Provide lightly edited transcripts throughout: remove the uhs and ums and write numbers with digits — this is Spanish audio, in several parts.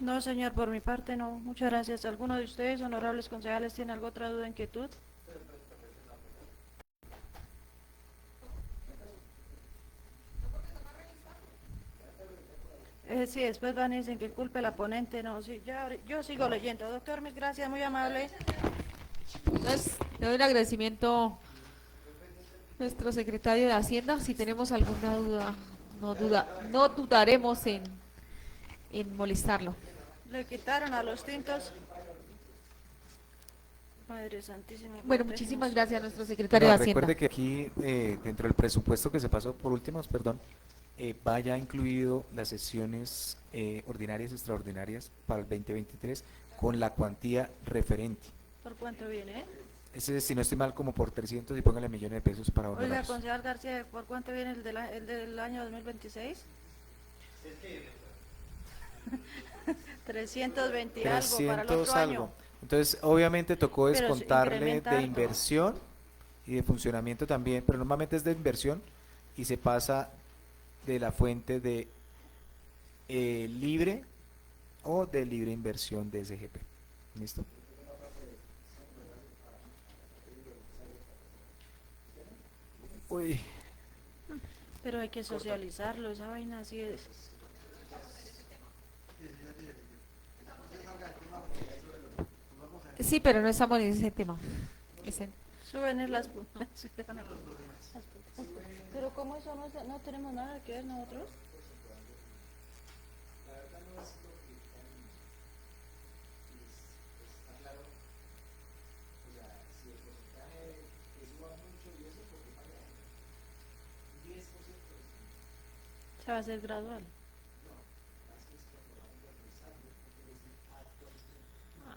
No, señor, por mi parte no. Muchas gracias. ¿Alguno de ustedes, honorables concejales, tiene alguna otra duda, inquietud? Sí, después van y dicen que culpe la ponente. No, sí, ya, yo sigo leyendo. Doctor, mil gracias, muy amable. Entonces, le doy el agradecimiento a nuestro secretario de Hacienda. Si tenemos alguna duda, no dudaremos en molestarlo. Le quitaron a los tintos. Madre Santísima, Bueno, muchísimas protégenos. gracias a nuestro secretario Bueno, de Hacienda. recuerde que aquí, dentro del presupuesto que se pasó por últimos, perdón, vaya incluido las sesiones ordinarias y extraordinarias para el 2023 con la cuantía referente. ¿Por cuánto viene, Ese, si no estoy mal, como por 300 y póngale millones de pesos para Oiga, honorarios. concejal García, ¿por cuánto viene el del año 2026? 320 algo para el otro 300 año. algo. Entonces, obviamente tocó Pero descontarle incrementa de harto. inversión y de funcionamiento también, pero normalmente es de inversión y se pasa de la fuente de libre o de libre inversión de SGP. ¿Listo? Uy, Pero hay que socializarlo, esa vaina así es. Sí, pero no estamos en ese tema. Ese- Suben es las... Pero como eso no, no tenemos nada que ver nosotros. Se va a hacer gradual. Ah,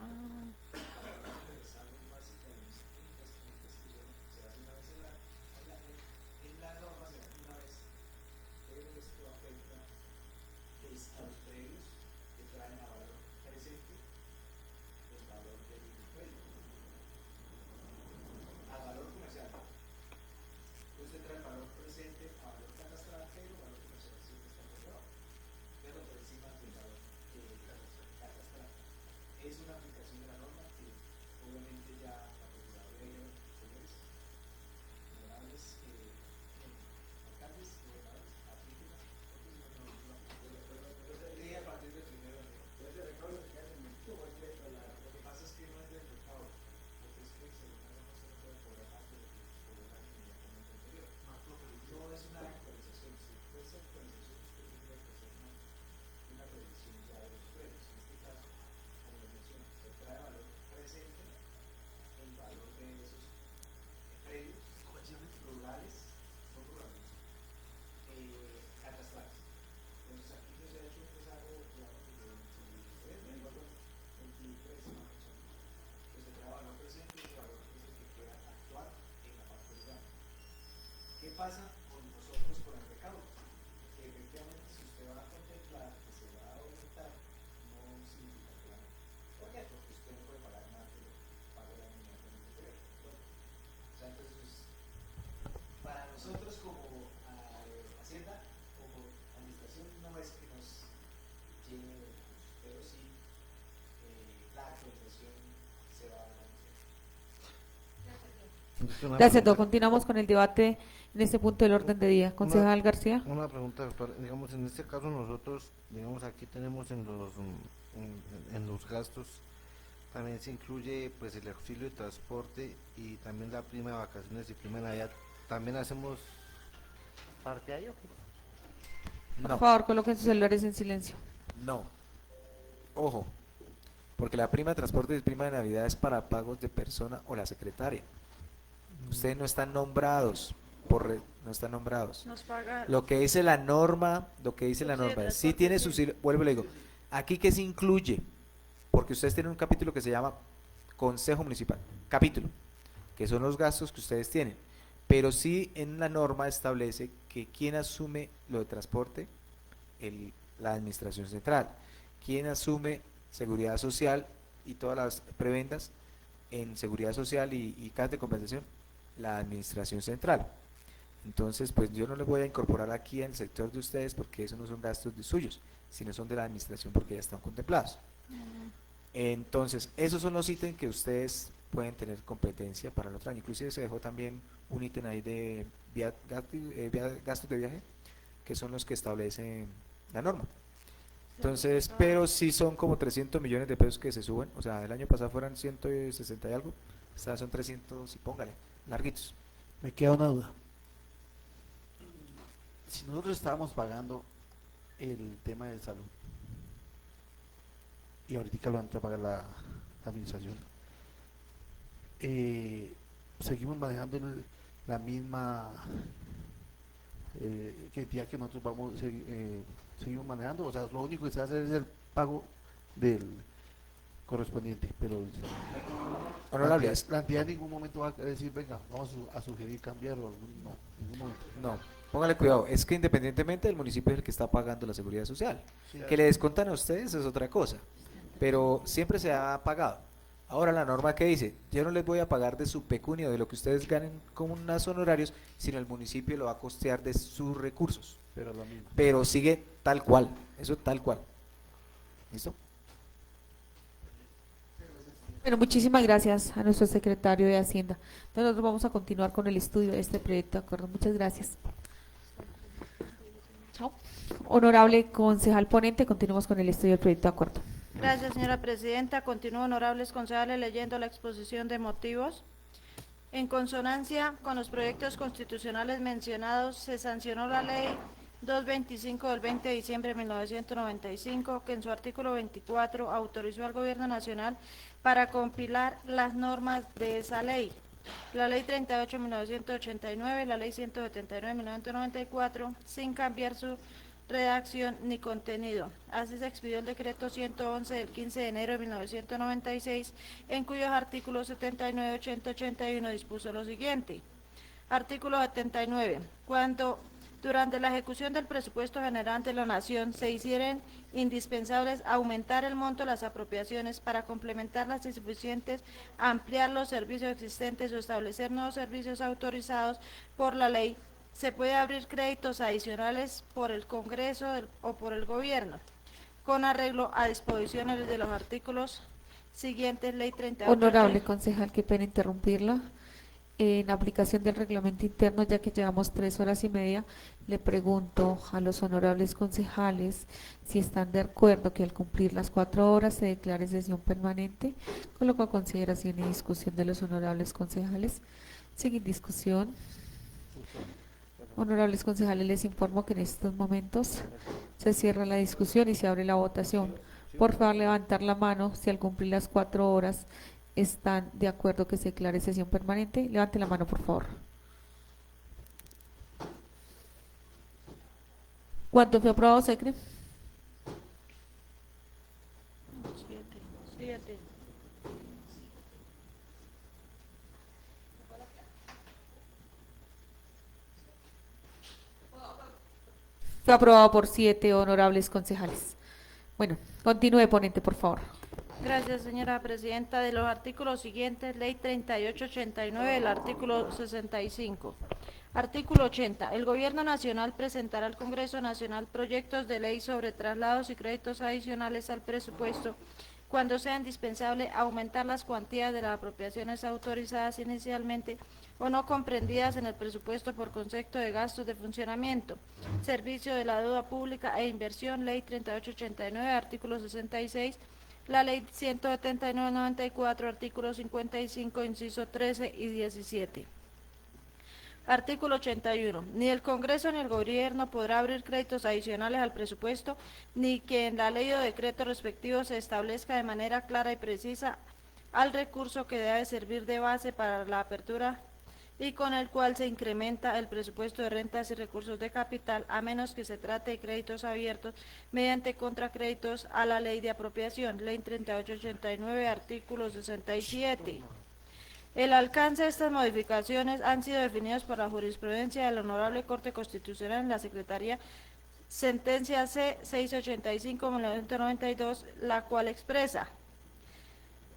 Es una Gracias, pregunta, doctor. Continuamos con el debate en este punto del orden de día. una, Concejal García. una pregunta, doctor. Digamos, en este caso nosotros, digamos, aquí tenemos en los gastos, también se incluye pues el auxilio de transporte y también la prima de vacaciones y prima de Navidad. También hacemos parte ahí, ¿o qué? Por no, favor, coloquen sus celulares en silencio. no. Ojo, porque la prima de transporte y prima de Navidad es para pagos de persona o la secretaria. Ustedes no están nombrados, no están nombrados. nos paga Lo que dice la norma, subsidio de es si transporte, tiene sí. vuelvo y le digo, aquí que se incluye, porque ustedes tienen un capítulo que se llama Consejo Municipal, capítulo, que son los gastos que ustedes tienen, pero sí en la norma establece que quien asume lo de transporte, la administración central, quien asume seguridad social y todas las prebendas en seguridad social y cajas de compensación, la administración central. Entonces, pues yo no les voy a incorporar aquí en el sector de ustedes porque esos no son gastos de suyos, sino son de la administración porque ya están contemplados. Entonces, esos son los ítems que ustedes pueden tener competencia para el otro año. Inclusive se dejó también un ítem ahí de gastos de viaje, que son los que establece la norma. Entonces, pero sí son como 300 millones de pesos que se suben, o sea, el año pasado fueron 160 y algo, esta son 300 y póngale, larguitos. Me queda una duda. Si nosotros estábamos pagando el tema de salud y ahorita lo entra a pagar la administración, seguimos manejando la misma cantidad que nosotros seguimos manejando, o sea, lo único que se hace es el pago del correspondiente, pero Honorable, la entidad en ningún momento va a decir, venga, vamos a sugerir cambiar o no, en ningún momento. no, póngale cuidado, es que independientemente el municipio es el que está pagando la seguridad social. Sí, Que le descontan a ustedes es otra cosa, pero siempre se ha pagado. Ahora la norma que dice, yo no les voy a pagar de su pecunio, de lo que ustedes ganen como unos honorarios, sino el municipio lo va a costear de sus recursos. pero lo mismo. Pero sigue tal cual, eso tal cual. ¿Listo? Bueno, muchísimas gracias a nuestro secretario de Hacienda. Entonces nosotros vamos a continuar con el estudio de este proyecto de acuerdo. Muchas gracias. Chao. Honorable concejal ponente, continuamos con el estudio del proyecto de acuerdo. Gracias, señora presidenta. Continúo, honorables concejales, leyendo la exposición de motivos. En consonancia con los proyectos constitucionales mencionados, se sancionó la ley 225 del 20 de diciembre de 1995, que en su artículo 24 autorizó al Gobierno Nacional para compilar las normas de esa ley. La ley 38 de 1989, la ley 179 de 1994, sin cambiar su redacción ni contenido. Así se expidió el decreto 111 del 15 de enero de 1996, en cuyos artículos 79, 80, 81 dispuso lo siguiente. Artículo 79. Cuando durante la ejecución del presupuesto general de la Nación se hicieran indispensables aumentar el monto de las apropiaciones para complementar las insuficientes, ampliar los servicios existentes o establecer nuevos servicios autorizados por la ley, se puede abrir créditos adicionales por el Congreso o por el Gobierno, con arreglo a disposiciones de los artículos siguientes, Ley 38. Honorable concejal, qué pena interrumpirla. En aplicación del reglamento interno, ya que llevamos 3 horas y media, le pregunto a los honorables concejales si están de acuerdo que al cumplir las 4 horas se declare sesión permanente. Coloco a consideración y discusión de los honorables concejales. Sin discusión. Honorables concejales, les informo que en estos momentos se cierra la discusión y se abre la votación. Por favor, levantar la mano si al cumplir las 4 horas están de acuerdo que se declare sesión permanente. Levante la mano, por favor. ¿Cuánto fue aprobado, Secre? 7. Fue aprobado por 7 honorables concejales. Bueno, continúe, ponente, por favor. Gracias, señora presidenta. De los artículos siguientes, Ley 3889, el artículo 65. Artículo 80. El Gobierno Nacional presentará al Congreso Nacional proyectos de ley sobre traslados y créditos adicionales al presupuesto cuando sea indispensable aumentar las cuantías de las apropiaciones autorizadas inicialmente o no comprendidas en el presupuesto por concepto de gastos de funcionamiento, servicio de la deuda pública e inversión, Ley 3889, artículo 66, la Ley 179/94, artículo 55, inciso 13 y 17. Artículo 81. Ni el Congreso ni el Gobierno podrá abrir créditos adicionales al presupuesto, ni que en la ley o decreto respectivo se establezca de manera clara y precisa al recurso que debe servir de base para la apertura y con el cual se incrementa el presupuesto de rentas y recursos de capital, a menos que se trate de créditos abiertos mediante contracréditos a la ley de apropiación, Ley 3889, artículo 67. El alcance de estas modificaciones han sido definidos por la jurisprudencia de la Honorable Corte Constitucional en la Secretaría, sentencia C 685/1992, la cual expresa: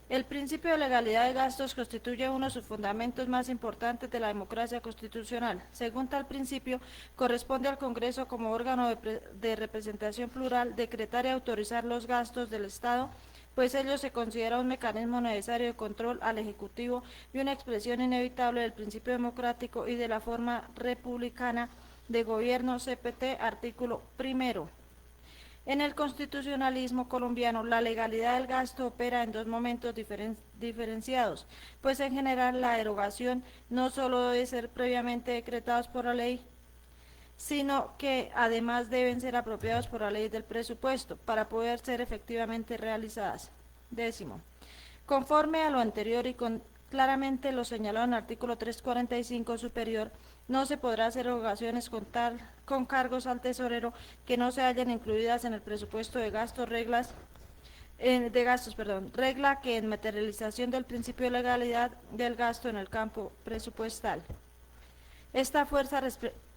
El principio de legalidad de gastos constituye uno de sus fundamentos más importantes de la democracia constitucional. Según tal principio, corresponde al Congreso como órgano de representación plural decretar y autorizar los gastos del Estado, pues ello se considera un mecanismo necesario de control al Ejecutivo y una expresión inevitable del principio democrático y de la forma republicana de gobierno CPT, artículo primero. En el constitucionalismo colombiano, la legalidad del gasto opera en dos momentos diferenciados, pues en general la erogación no solo debe ser previamente decretados por la ley, sino que además deben ser apropiados por la ley del presupuesto para poder ser efectivamente realizadas. Décimo. Conforme a lo anterior y claramente lo señalado en el artículo 345 superior, no se podrá hacer erogaciones con cargos al tesorero que no se hallen incluidas en el presupuesto de gastos, regla que en materialización del principio de legalidad del gasto en el campo presupuestal. Esta fuerza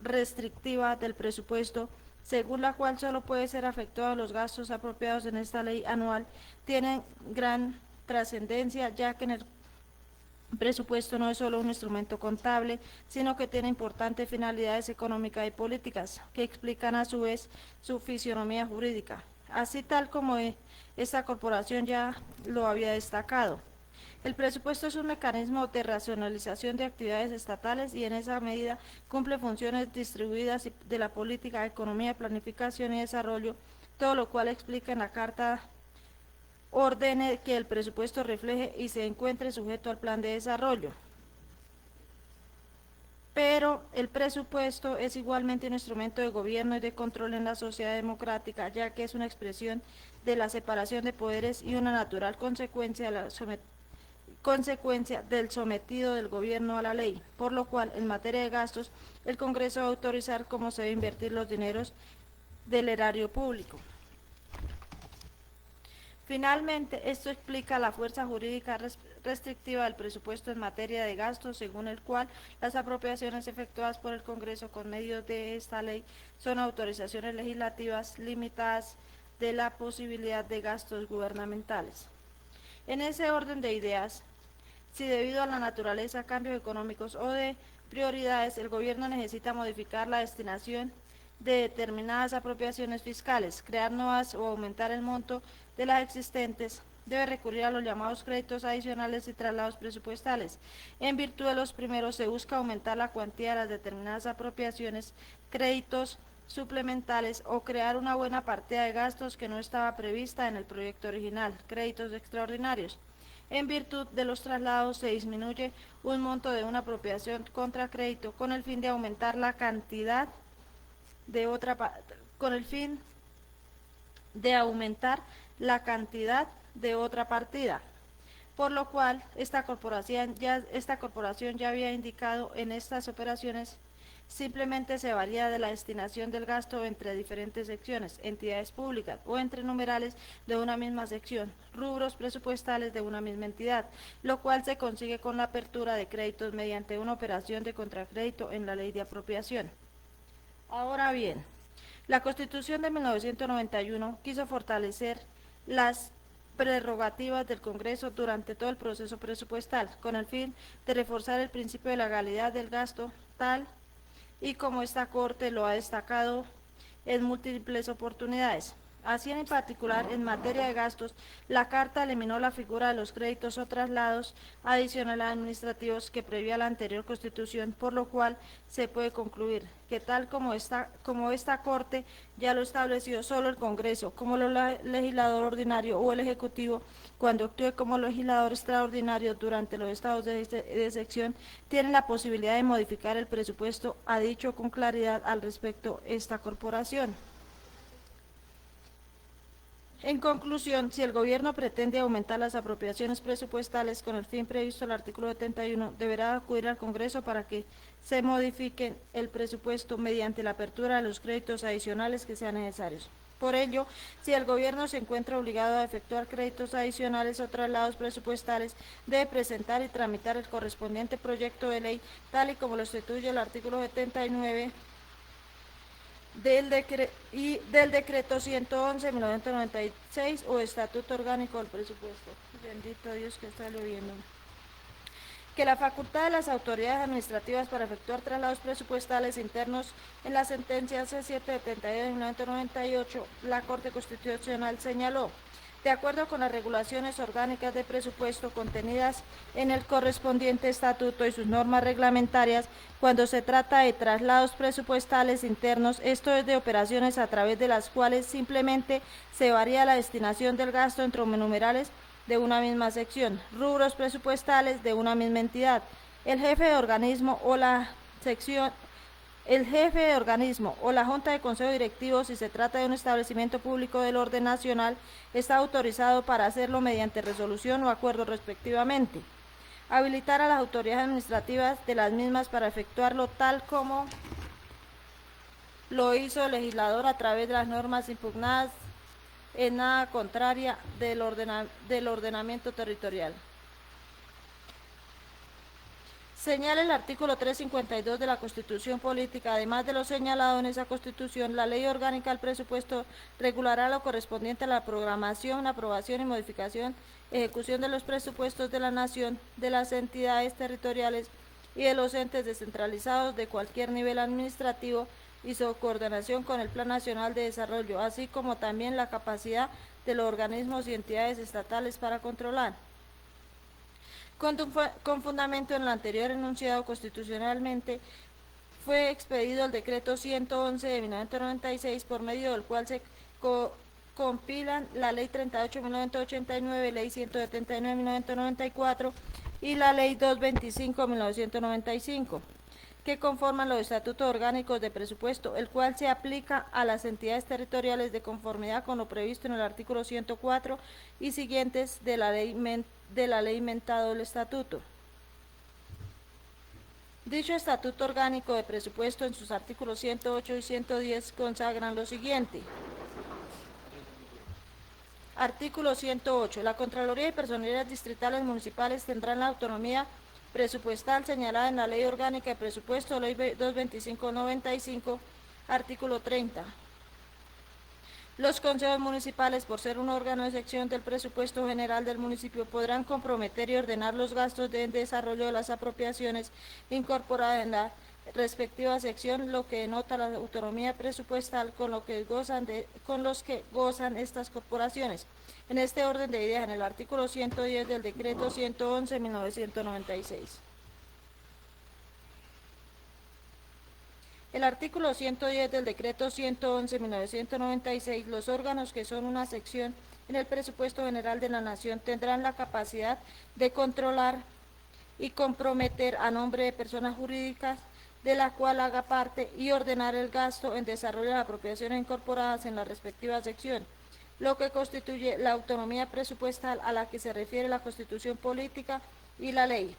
restrictiva del presupuesto, según la cual solo puede ser afectados los gastos apropiados en esta ley anual, tiene gran trascendencia, ya que en el presupuesto no es solo un instrumento contable, sino que tiene importantes finalidades económicas y políticas, que explican a su vez su fisionomía jurídica, así tal como esta corporación ya lo había destacado. El presupuesto es un mecanismo de racionalización de actividades estatales y en esa medida cumple funciones distribuidas de la política, economía, planificación y desarrollo, todo lo cual explica en la Carta ordene que el presupuesto refleje y se encuentre sujeto al plan de desarrollo. Pero el presupuesto es igualmente un instrumento de gobierno y de control en la sociedad democrática, ya que es una expresión de la separación de poderes y una natural consecuencia del sometido del gobierno a la ley, por lo cual, en materia de gastos, el Congreso va a autorizar cómo se debe invertir los dineros del erario público. Finalmente, esto explica la fuerza jurídica restrictiva del presupuesto en materia de gastos, según el cual las apropiaciones efectuadas por el Congreso con medio de esta ley son autorizaciones legislativas limitadas de la posibilidad de gastos gubernamentales. En ese orden de ideas, si debido a la naturaleza, cambios económicos o de prioridades, el gobierno necesita modificar la destinación de determinadas apropiaciones fiscales, crear nuevas o aumentar el monto de las existentes, debe recurrir a los llamados créditos adicionales y traslados presupuestales. En virtud de los primeros, se busca aumentar la cuantía de las determinadas apropiaciones, créditos suplementales o crear una buena partida de gastos que no estaba prevista en el proyecto original, créditos extraordinarios. En virtud de los traslados, se disminuye un monto de una apropiación contra crédito con el fin de aumentar la cantidad de otra partida, por lo cual esta corporación ya había indicado en estas operaciones simplemente se varía de la destinación del gasto entre diferentes secciones, entidades públicas o entre numerales de una misma sección, rubros presupuestales de una misma entidad, lo cual se consigue con la apertura de créditos mediante una operación de contracrédito en la ley de apropiación. Ahora bien, la Constitución de 1991 quiso fortalecer las prerrogativas del Congreso durante todo el proceso presupuestal, con el fin de reforzar el principio de legalidad del gasto, tal y como esta Corte lo ha destacado en múltiples oportunidades. Así, en particular, en materia de gastos, la Carta eliminó la figura de los créditos o traslados adicionales administrativos que prevía la anterior Constitución, por lo cual se puede concluir que tal como esta Corte ya lo estableció, solo el Congreso, como legislador ordinario o el Ejecutivo, cuando actúe como legislador extraordinario durante los estados de sección, tiene la posibilidad de modificar el presupuesto, ha dicho con claridad al respecto esta corporación. En conclusión, si el gobierno pretende aumentar las apropiaciones presupuestales con el fin previsto en el artículo 71, deberá acudir al Congreso para que se modifique el presupuesto mediante la apertura de los créditos adicionales que sean necesarios. Por ello, si el gobierno se encuentra obligado a efectuar créditos adicionales o traslados presupuestales, debe presentar y tramitar el correspondiente proyecto de ley, tal y como lo instituye el artículo 79 del decreto 111 de 1996 o estatuto orgánico del presupuesto. Bendito Dios que está lloviendo. Que la facultad de las autoridades administrativas para efectuar traslados presupuestales internos en la sentencia C772 de 1998, la Corte Constitucional señaló, de acuerdo con las regulaciones orgánicas de presupuesto contenidas en el correspondiente estatuto y sus normas reglamentarias, cuando se trata de traslados presupuestales internos, esto es de operaciones a través de las cuales simplemente se varía la destinación del gasto entre numerales de una misma sección, rubros presupuestales de una misma entidad. El jefe de organismo o la Junta de Consejo Directivo, si se trata de un establecimiento público del orden nacional, está autorizado para hacerlo mediante resolución o acuerdo respectivamente. Habilitar a las autoridades administrativas de las mismas para efectuarlo tal como lo hizo el legislador a través de las normas impugnadas en nada contraria del ordenamiento territorial. Señala el artículo 352 de la Constitución Política, además de lo señalado en esa Constitución, la Ley Orgánica del Presupuesto regulará lo correspondiente a la programación, aprobación y modificación, ejecución de los presupuestos de la Nación, de las entidades territoriales y de los entes descentralizados de cualquier nivel administrativo y su coordinación con el Plan Nacional de Desarrollo, así como también la capacidad de los organismos y entidades estatales para controlar. Con fundamento en el anterior enunciado constitucionalmente, fue expedido el decreto 111 de 1996, por medio del cual se compilan la Ley 38 de 1989, Ley 179 de 1994 y la Ley 225 de 1995. Que conforman los estatutos orgánicos de presupuesto, el cual se aplica a las entidades territoriales de conformidad con lo previsto en el artículo 104 y siguientes de la ley mentado del estatuto. Dicho estatuto orgánico de presupuesto en sus artículos 108 y 110 consagran lo siguiente. Artículo 108. La Contraloría y Personerías Distritales Municipales tendrán la autonomía presupuestal señalada en la Ley Orgánica de Presupuesto, Ley 225/95, artículo 30. Los consejos municipales, por ser un órgano de sección del presupuesto general del municipio, podrán comprometer y ordenar los gastos de desarrollo de las apropiaciones incorporadas en la respectiva sección, lo que denota la autonomía presupuestal con los que gozan estas corporaciones. En este orden de ideas, en el artículo 110 del decreto 111 de 1996. El artículo 110 del decreto 111 de 1996, los órganos que son una sección en el presupuesto general de la Nación tendrán la capacidad de controlar y comprometer a nombre de personas jurídicas de la cual haga parte y ordenar el gasto en desarrollo de las apropiaciones incorporadas en la respectiva sección, lo que constituye la autonomía presupuestal a la que se refiere la Constitución Política y la ley.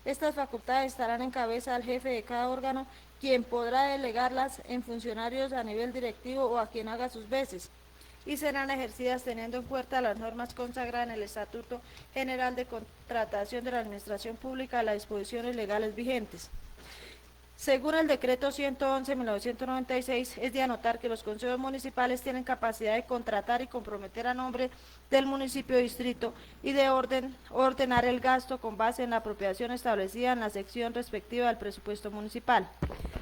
Estas facultades estarán en cabeza del jefe de cada órgano, quien podrá delegarlas en funcionarios a nivel directivo o a quien haga sus veces, y serán ejercidas teniendo en cuenta las normas consagradas en el Estatuto General de Contratación de la Administración Pública y las disposiciones legales vigentes. Según el decreto 111 de 1996, es de anotar que los consejos municipales tienen capacidad de contratar y comprometer a nombre del municipio o distrito y de ordenar el gasto con base en la apropiación establecida en la sección respectiva del presupuesto municipal.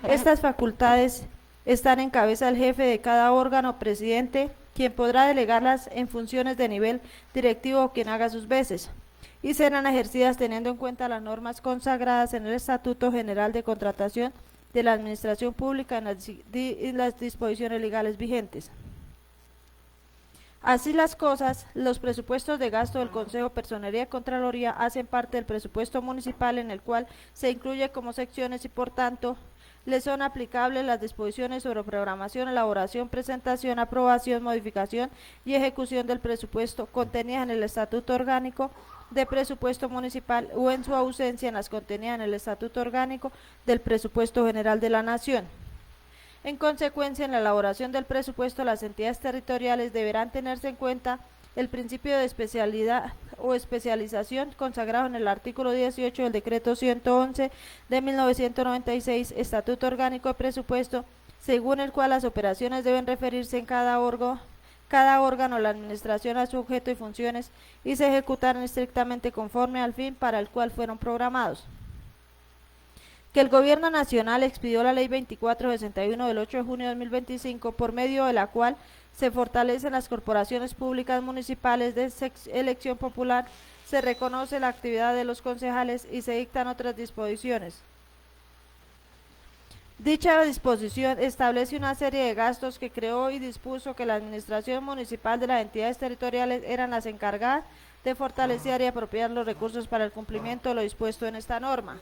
Estas facultades están en cabeza del jefe de cada órgano, presidente, quien podrá delegarlas en funciones de nivel directivo o quien haga sus veces, y serán ejercidas teniendo en cuenta las normas consagradas en el Estatuto General de Contratación de la Administración Pública y las disposiciones legales vigentes. Así las cosas, los presupuestos de gasto del Consejo, Personería y Contraloría hacen parte del presupuesto municipal, en el cual se incluye como secciones y por tanto le son aplicables las disposiciones sobre programación, elaboración, presentación, aprobación, modificación y ejecución del presupuesto contenidas en el Estatuto Orgánico de Presupuesto Municipal o en su ausencia en las contenidas en el Estatuto Orgánico del Presupuesto General de la Nación. En consecuencia, en la elaboración del presupuesto, las entidades territoriales deberán tenerse en cuenta el principio de especialidad o especialización consagrado en el artículo 18 del decreto 111 de 1996, Estatuto Orgánico de Presupuesto, según el cual las operaciones deben referirse en cada órgano, la administración a su objeto y funciones y se ejecutarán estrictamente conforme al fin para el cual fueron programados. Que el Gobierno Nacional expidió la Ley 2461 del 8 de junio de 2025, por medio de la cual se fortalecen las corporaciones públicas municipales de elección popular, se reconoce la actividad de los concejales y se dictan otras disposiciones. Dicha disposición establece una serie de gastos que creó y dispuso que la administración municipal de las entidades territoriales eran las encargadas de fortalecer y apropiar los recursos para el cumplimiento de lo dispuesto en esta norma.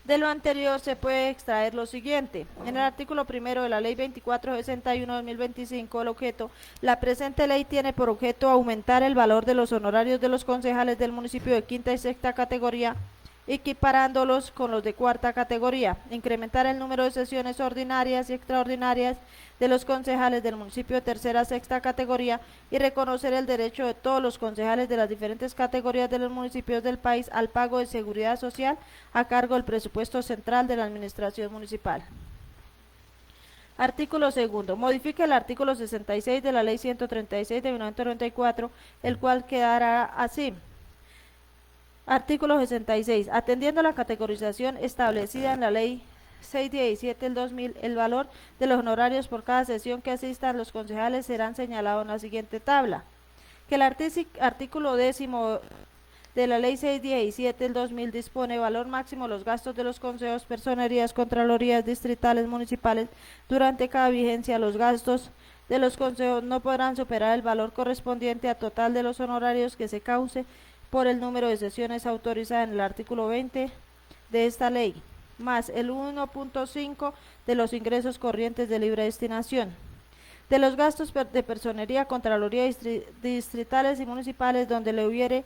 De lo anterior se puede extraer lo siguiente. En el artículo primero de la Ley 2461 de 2025, el objeto, la presente ley tiene por objeto aumentar el valor de los honorarios de los concejales del municipio de quinta y sexta categoría, equiparándolos con los de cuarta categoría, incrementar el número de sesiones ordinarias y extraordinarias de los concejales del municipio de tercera, sexta categoría y reconocer el derecho de todos los concejales de las diferentes categorías de los municipios del país al pago de seguridad social a cargo del presupuesto central de la administración municipal. Artículo segundo. Modifica el artículo 66 de la Ley 136 de 1994, el cual quedará así. Artículo 66. Atendiendo a la categorización establecida en la Ley 617 del 2000, el valor de los honorarios por cada sesión que asistan los concejales serán señalados en la siguiente tabla. Que el artículo 10º de la Ley 617 del 2000 dispone valor máximo los gastos de los consejos, personerías, contralorías distritales municipales. Durante cada vigencia, los gastos de los consejos no podrán superar el valor correspondiente a total de los honorarios que se cause por el número de sesiones autorizadas en el artículo 20 de esta ley, más el 1.5 de los ingresos corrientes de libre destinación. De los gastos de personería, contraloría distritales y municipales donde le hubiere,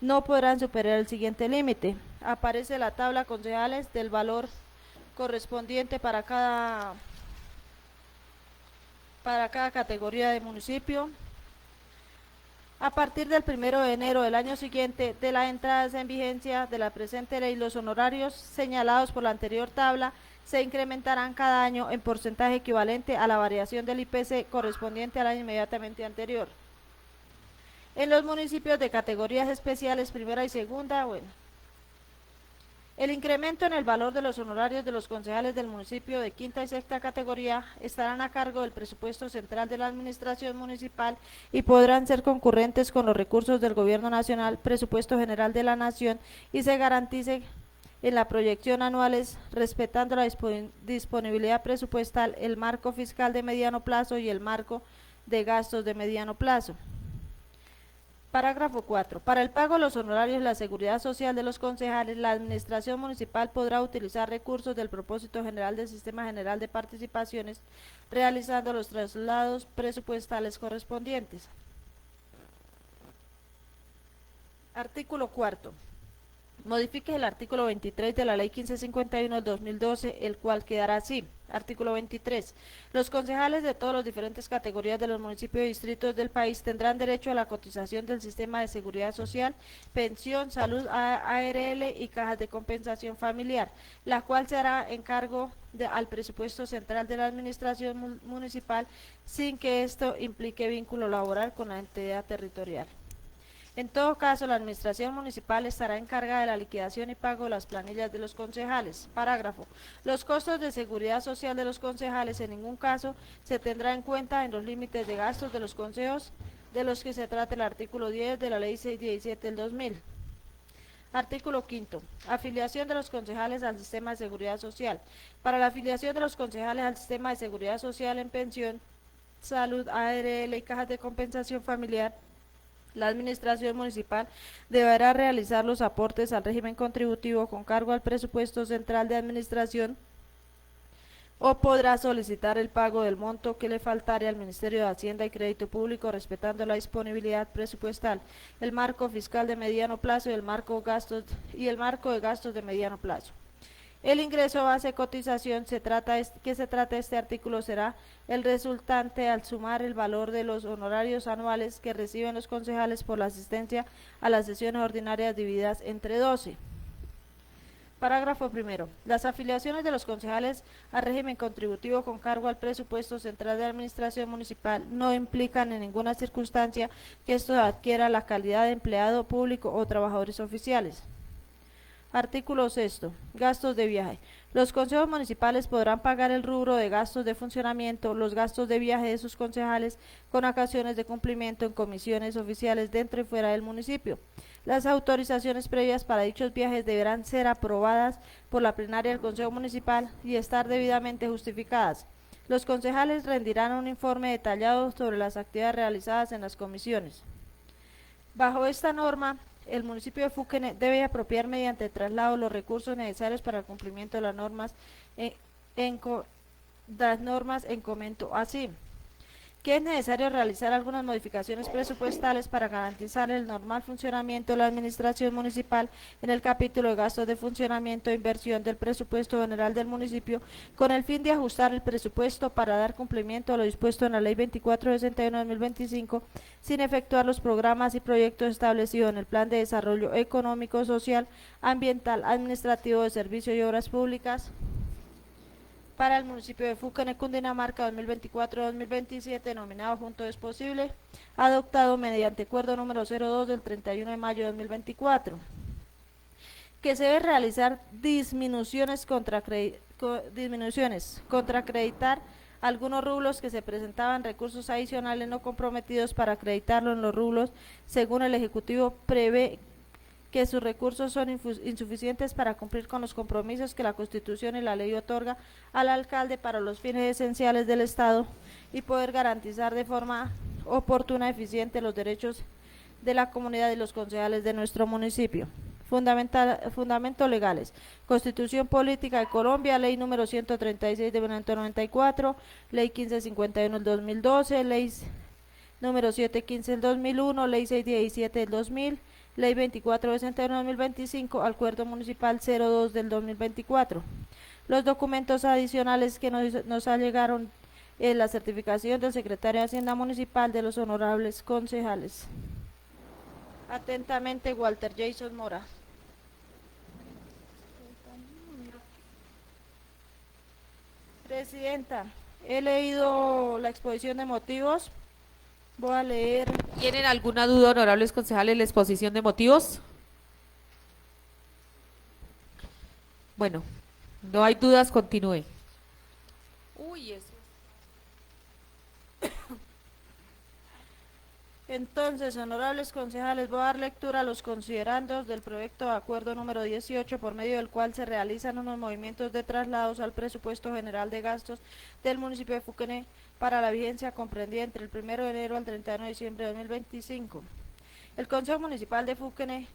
no podrán superar el siguiente límite. Aparece la tabla concejales del valor correspondiente para cada categoría de municipio. A partir del 1 de enero del año siguiente de la entrada en vigencia de la presente ley, los honorarios señalados por la anterior tabla se incrementarán cada año en porcentaje equivalente a la variación del IPC correspondiente al año inmediatamente anterior. En los municipios de categorías especiales primera y segunda, el incremento en el valor de los honorarios de los concejales del municipio de quinta y sexta categoría estarán a cargo del presupuesto central de la administración municipal y podrán ser concurrentes con los recursos del Gobierno Nacional, presupuesto general de la Nación, y se garantice en la proyección anuales, respetando la disponibilidad presupuestal, el marco fiscal de mediano plazo y el marco de gastos de mediano plazo. Parágrafo 4. Para el pago de los honorarios de la seguridad social de los concejales, la administración municipal podrá utilizar recursos del propósito general del Sistema General de Participaciones, realizando los traslados presupuestales correspondientes. Artículo 4. Modifique el artículo 23 de la Ley 1551 del 2012, el cual quedará así. Artículo 23. Los concejales de todas las diferentes categorías de los municipios y distritos del país tendrán derecho a la cotización del sistema de seguridad social, pensión, salud, ARL y cajas de compensación familiar, la cual se hará en cargo al presupuesto central de la administración municipal sin que esto implique vínculo laboral con la entidad territorial. En todo caso, la administración municipal estará encargada de la liquidación y pago de las planillas de los concejales. Parágrafo. Los costos de seguridad social de los concejales en ningún caso se tendrá en cuenta en los límites de gastos de los consejos de los que se trata el artículo 10 de la Ley 617 del 2000. Artículo 5. Afiliación de los concejales al sistema de seguridad social. Para la afiliación de los concejales al sistema de seguridad social en pensión, salud, ARL y cajas de compensación familiar, la administración municipal deberá realizar los aportes al régimen contributivo con cargo al presupuesto central de administración o podrá solicitar el pago del monto que le faltare al Ministerio de Hacienda y Crédito Público, respetando la disponibilidad presupuestal, el marco fiscal de mediano plazo y el marco de gastos de mediano plazo. El ingreso base de cotización que se trata este artículo será el resultante al sumar el valor de los honorarios anuales que reciben los concejales por la asistencia a las sesiones ordinarias divididas entre 12. Parágrafo primero. Las afiliaciones de los concejales al régimen contributivo con cargo al presupuesto central de administración municipal no implican en ninguna circunstancia que esto adquiera la calidad de empleado público o trabajadores oficiales. Artículo 6. Gastos de viaje. Los consejos municipales podrán pagar el rubro de gastos de funcionamiento, los gastos de viaje de sus concejales con ocasiones de cumplimiento en comisiones oficiales dentro y fuera del municipio. Las autorizaciones previas para dichos viajes deberán ser aprobadas por la plenaria del Consejo Municipal y estar debidamente justificadas. Los concejales rendirán un informe detallado sobre las actividades realizadas en las comisiones. Bajo esta norma, el municipio de Fuquene debe apropiar mediante traslado los recursos necesarios para el cumplimiento de las normas en comento así, que es necesario realizar algunas modificaciones presupuestales para garantizar el normal funcionamiento de la administración municipal en el capítulo de gastos de funcionamiento e inversión del presupuesto general del municipio, con el fin de ajustar el presupuesto para dar cumplimiento a lo dispuesto en la Ley 2461/2025, sin efectuar los programas y proyectos establecidos en el Plan de Desarrollo Económico, Social, Ambiental, Administrativo, de Servicios y Obras Públicas para el municipio de Fuquene, Cundinamarca 2024-2027, denominado Junto es Posible, adoptado mediante acuerdo número 02 del 31 de mayo de 2024, que se debe realizar disminuciones contra acreditar algunos rublos que se presentaban recursos adicionales no comprometidos para acreditarlo en los rublos, según el Ejecutivo prevé que sus recursos son insuficientes para cumplir con los compromisos que la Constitución y la ley otorga al alcalde para los fines esenciales del Estado y poder garantizar de forma oportuna y eficiente los derechos de la comunidad y los concejales de nuestro municipio. Fundamentos legales: Constitución Política de Colombia, Ley número 136 de 1994, Ley 1551 del 2012, Ley número 715 del 2001, Ley 617 del 2000, Ley 2461 del 2025, Acuerdo Municipal 02 del 2024. Los documentos adicionales que nos allegaron en la certificación del secretario de Hacienda Municipal de los honorables concejales. Atentamente, Walter Jason Mora. Presidenta, he leído la exposición de motivos. Voy a leer. ¿Tienen alguna duda, honorables concejales, la exposición de motivos? Bueno, no hay dudas, continúe. Uy, eso. Entonces, honorables concejales, voy a dar lectura a los considerandos del proyecto de acuerdo número 18, por medio del cual se realizan unos movimientos de traslados al presupuesto general de gastos del municipio de Fuquene para la vigencia comprendida entre el 1 de enero al 31 de diciembre de 2025. El Consejo Municipal de Fuquene,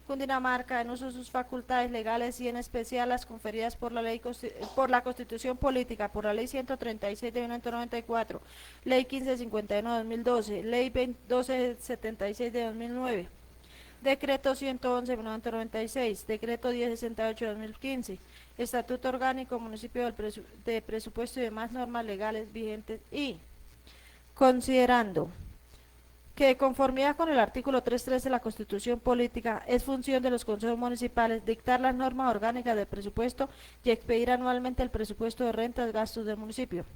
Cundinamarca, en uso de sus facultades legales y en especial las conferidas por la Constitución Política, por la Ley 136 de 1994, Ley 1551 de 2012, Ley 1276 de 2009, Decreto 111 de 1996, Decreto 1068 de 2015, Estatuto Orgánico Municipio de Presupuesto y demás normas legales vigentes, y considerando que de conformidad con el artículo 3.3 de la Constitución Política es función de los consejos municipales dictar las normas orgánicas del presupuesto y expedir anualmente el presupuesto de rentas y gastos del municipio.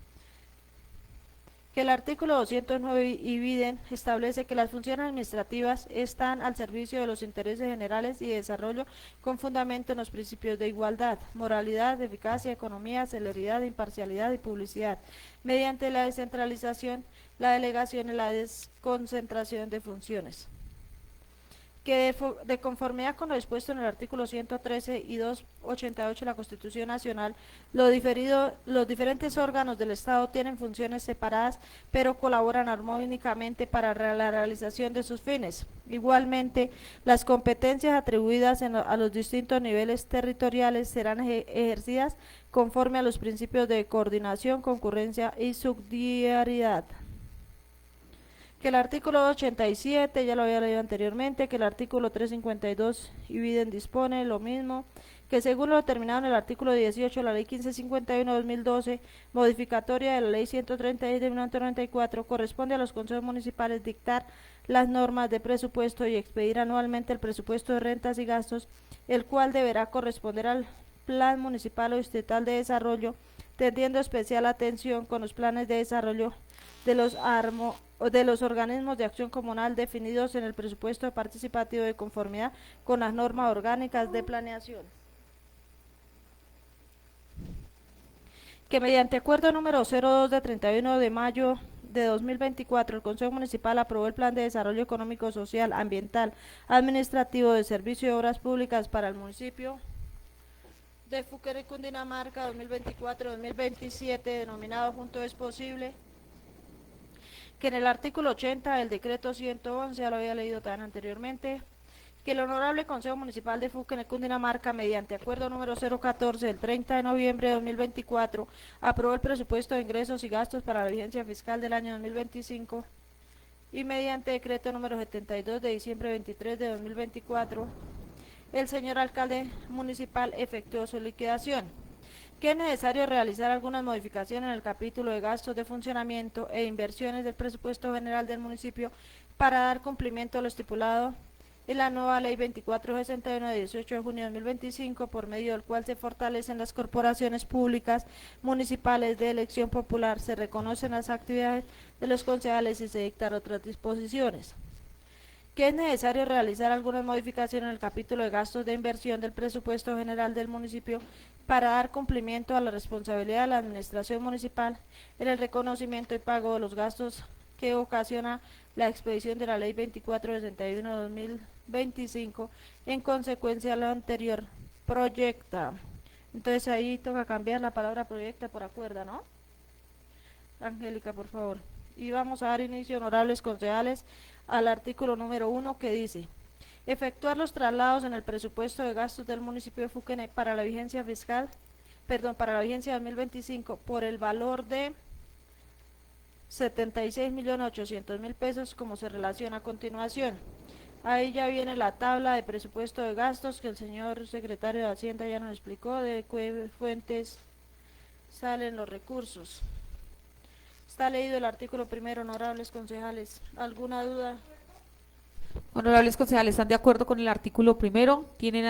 Que el artículo 209 IBIDEN establece que las funciones administrativas están al servicio de los intereses generales y de desarrollo con fundamento en los principios de igualdad, moralidad, eficacia, economía, celeridad, imparcialidad y publicidad, mediante la descentralización, la delegación y la desconcentración de funciones. Que de conformidad con lo dispuesto en el artículo 113 y 288 de la Constitución Nacional, los diferentes órganos del Estado tienen funciones separadas, pero colaboran armónicamente para la realización de sus fines. Igualmente, las competencias atribuidas a los distintos niveles territoriales serán ejercidas conforme a los principios de coordinación, concurrencia y subsidiariedad. Que el artículo 287, ya lo había leído anteriormente, que el artículo 352 IBIDEN dispone lo mismo, que según lo determinado en el artículo 18 de la Ley 1551/2012, modificatoria de la Ley 136 de 1994, corresponde a los consejos municipales dictar las normas de presupuesto y expedir anualmente el presupuesto de rentas y gastos el cual deberá corresponder al Plan Municipal o Distrital de Desarrollo, teniendo especial atención con los planes de desarrollo de los organismos de acción comunal definidos en el presupuesto participativo de conformidad con las normas orgánicas de planeación. Que mediante acuerdo número 02 de 31 de mayo de 2024, el Consejo Municipal aprobó el Plan de Desarrollo Económico, Social, Ambiental, Administrativo de Servicio de Obras Públicas para el municipio de Fuquene, Cundinamarca, 2024-2027, denominado Junto es Posible, que en el artículo 80 del decreto 111, ya lo había leído tan anteriormente, que el Honorable Consejo Municipal de Fuquene, Cundinamarca, mediante acuerdo número 014 del 30 de noviembre de 2024, aprobó el presupuesto de ingresos y gastos para la vigencia fiscal del año 2025 y mediante decreto número 72 de diciembre 23 de 2024, el señor alcalde municipal efectuó su liquidación. Que es necesario realizar algunas modificaciones en el capítulo de gastos de funcionamiento e inversiones del presupuesto general del municipio para dar cumplimiento a lo estipulado en la nueva Ley 2461 de 18 de junio de 2025, por medio del cual se fortalecen las corporaciones públicas municipales de elección popular, se reconocen las actividades de los concejales y se dictan otras disposiciones. Que es necesario realizar algunas modificaciones en el capítulo de gastos de inversión del presupuesto general del municipio para dar cumplimiento a la responsabilidad de la administración municipal en el reconocimiento y pago de los gastos que ocasiona la expedición de la Ley 2461 de 2025, en consecuencia de lo anterior, proyecta. Entonces ahí toca cambiar la palabra proyecta por acuerda, ¿no? Angélica, por favor. Y vamos a dar inicio, honorables concejales, al artículo número 1, que dice: efectuar los traslados en el presupuesto de gastos del municipio de Fuquene para la vigencia fiscal, para la vigencia 2025, por el valor de 76.800.000 pesos, como se relaciona a continuación. Ahí ya viene la tabla de presupuesto de gastos que el señor secretario de Hacienda ya nos explicó, de qué fuentes salen los recursos. Está leído el artículo primero, honorables concejales. ¿Alguna duda? Honorables concejales, ¿están de acuerdo con el artículo primero? ¿Tienen